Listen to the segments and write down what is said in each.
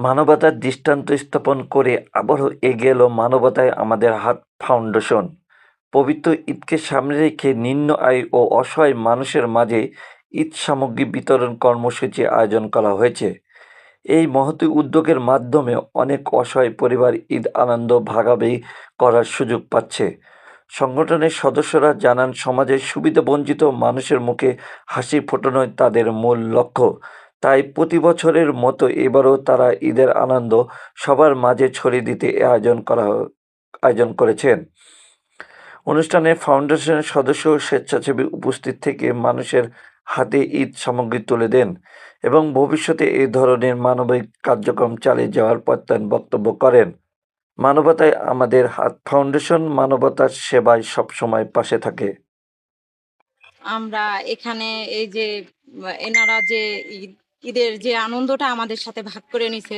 মানবতার দৃষ্টান্ত স্থাপন করে আবারও এগিয়ে এলো মানবতায় আমাদের হাত ফাউন্ডেশন। পবিত্র ঈদকে সামনে রেখে নিম্ন আয় ও অসহায় মানুষের মাঝে ঈদ সামগ্রী বিতরণ কর্মসূচি আয়োজন করা হয়েছে। এই মহতী উদ্যোগের মাধ্যমে অনেক অসহায় পরিবার ঈদ আনন্দ ভাগাভাগি করার সুযোগ পাচ্ছে। সংগঠনের সদস্যরা জানান, সমাজের সুবিধাবঞ্চিত মানুষের মুখে হাসি ফোটানোই তাদের মূল লক্ষ্য। তাই প্রতি বছরের মতো এবারও তারা ঈদের আনন্দ সবার মাঝে ছড়িয়ে দিতে আয়োজন করেছেন। অনুষ্ঠানে ফাউন্ডেশনের সদস্য ও স্বেচ্ছাসেবী উপস্থিত থেকে মানুষের হাতে ঈদ সামগ্রী তুলে দেন এবং ভবিষ্যতে এই ধরনের মানবিক কার্যক্রম চালিয়ে যাওয়ার প্রত্যয়ন বক্তব্য করেন। মানবতায় আমাদের হাত ফাউন্ডেশন মানবতার সেবায় সবসময় পাশে থাকে। আমরা এখানে এই যে এনারা যে ঈদের যে আনন্দটা আমাদের সাথে ভাগ করে নিছে,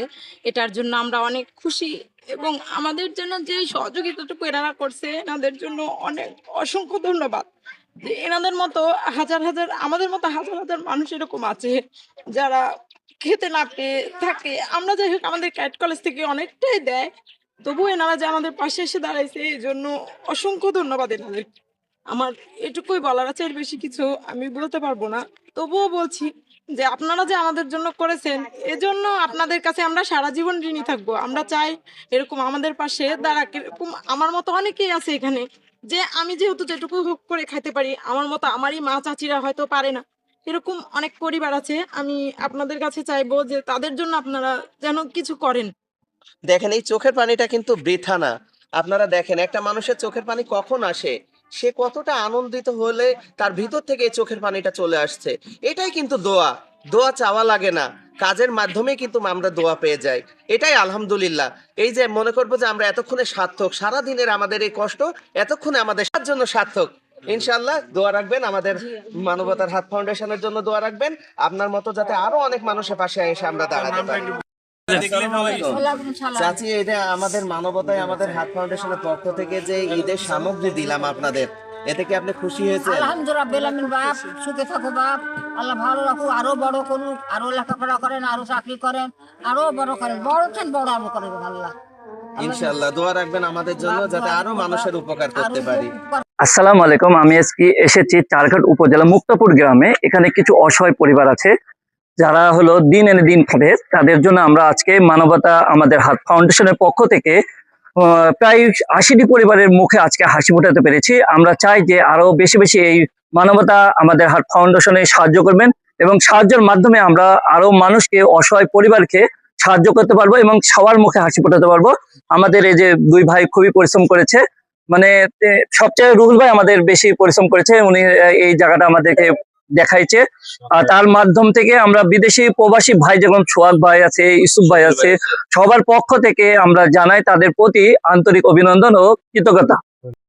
এটার জন্য আমরা অনেক খুশি এবং আমাদের জন্য যে সহযোগিতাটুকু এনারা করছে এনাদের জন্য অনেক অসংখ্য ধন্যবাদ। যে এনাদের মতো হাজার হাজার আমাদের মতো হাজার হাজার মানুষ এরকম আছে যারা খেতে না পেয়ে থাকে। আমরা যাই হোক আমাদের ক্যাট কলেজ থেকে অনেকটাই দেয়, তবুও এনারা যে আমাদের পাশে এসে দাঁড়াইছে এই জন্য অসংখ্য ধন্যবাদ এনাদের। আমার এটুকুই বলার আছে, এর বেশি কিছু আমি বলতে পারবো না। তবুও বলছি যে আপনারা যে আমাদের জন্য করেছেন এজন্য আপনাদের কাছে আমরা সারা জীবন ঋণী থাকবো। আমরা চাই এরকম আমাদের পাশে দাঁড়া। এরকম আমার মতো অনেকেই আছে এখানে, যে আমি যেহেতু যেটুকু হোক করে খাইতে পারি, আমার মতো আমারই মা চাচিরা হয়তো পারে না, এরকম অনেক পরিবার আছে। আমি আপনাদের কাছে চাইবো যে তাদের জন্য আপনারা যেন কিছু করেন। দেখেন, এই চোখের পানিটা কিন্তু বৃথা না। আপনারা দেখেন, একটা মানুষের চোখের পানি কখন আসে, সে কতটা আনন্দিত হলে তার ভিতর থেকে এই চোখের পানিটা চলে আসছে। এটাই কিন্তু দোয়া। দোয়া চাওয়া লাগে না, কাজের মাধ্যমে কিন্তু আমরা দোয়া পেয়ে যাই। এটাই আলহামদুলিল্লাহ। এই যে মনে করবো যে আমরা এতক্ষণে সার্থক, সারা দিনের আমাদের এই কষ্ট এতক্ষণে আমাদের জন্য সার্থক। ইনশাল্লাহ দোয়া রাখবেন, আমাদের মানবতার হাত ফাউন্ডেশনের জন্য দোয়া রাখবেন, আপনার মতো যাতে আরো অনেক মানুষের পাশে এসে আমরা দাঁড়াতে পারি। চাচি, এটা আমাদের মানবতায় আমাদের হাত ফাউন্ডেশনের পক্ষ থেকে যে ঈদের সামগ্রী দিলাম আপনাদের, এতে কি আপনি খুশি হয়েছেন? আলহামদুলিল্লাহ বেলামিন বাপ, সুখে থাকো বাপ, আল্লাহ ভালো রাখুক, আরো বড় করুক, আরো লেখাপড়া করেন, আরো চাকরি করেন, আরো বড় করেন, বড় আরো করেন আল্লাহ। ইনশাআল্লাহ দোয়া রাখবেন আমাদের জন্য, যাতে আরো মানুষের উপকার করতে পারি। আসসালামু আলাইকুম। আমি আজকে এসেছি চারঘাট উপজেলা মুক্তাপুর গ্রামে। এখানে কিছু অসহায় পরিবার আছে যারা হলো দিন এনে দিন খাবে। তাদের জন্য আমরা আজকে মানবতা আমাদের হাত ফাউন্ডেশনের পক্ষ থেকে প্রায় 80টি পরিবারের মুখে আজকে হাসি ফোটাতে পেরেছি। আমরা চাই যে আরো বেশি বেশি এই মানবতা আমাদের হাত ফাউন্ডেশনে সাহায্য করবেন এবং সাহায্যের মাধ্যমে আমরা আরো মানুষকে, অসহায় পরিবারকে সাহায্য করতে পারবো এবং সবার মুখে হাসি ফোটাতে পারবো। আমাদের এই যে দুই ভাই খুবই পরিশ্রম করেছে, মানে সবচেয়ে রুহুল ভাই আমাদের বেশি পরিশ্রম করেছে, উনি এই জায়গাটা আমাদেরকে দেখাইছে। আর তার মাধ্যম থেকে আমরা বিদেশি প্রবাসী ভাই, যেমন সোহাগ ভাই আছে, ইউসুফ ভাই আছে, সবার পক্ষ থেকে আমরা জানাই তাদের প্রতি আন্তরিক অভিনন্দন ও কৃতজ্ঞতা।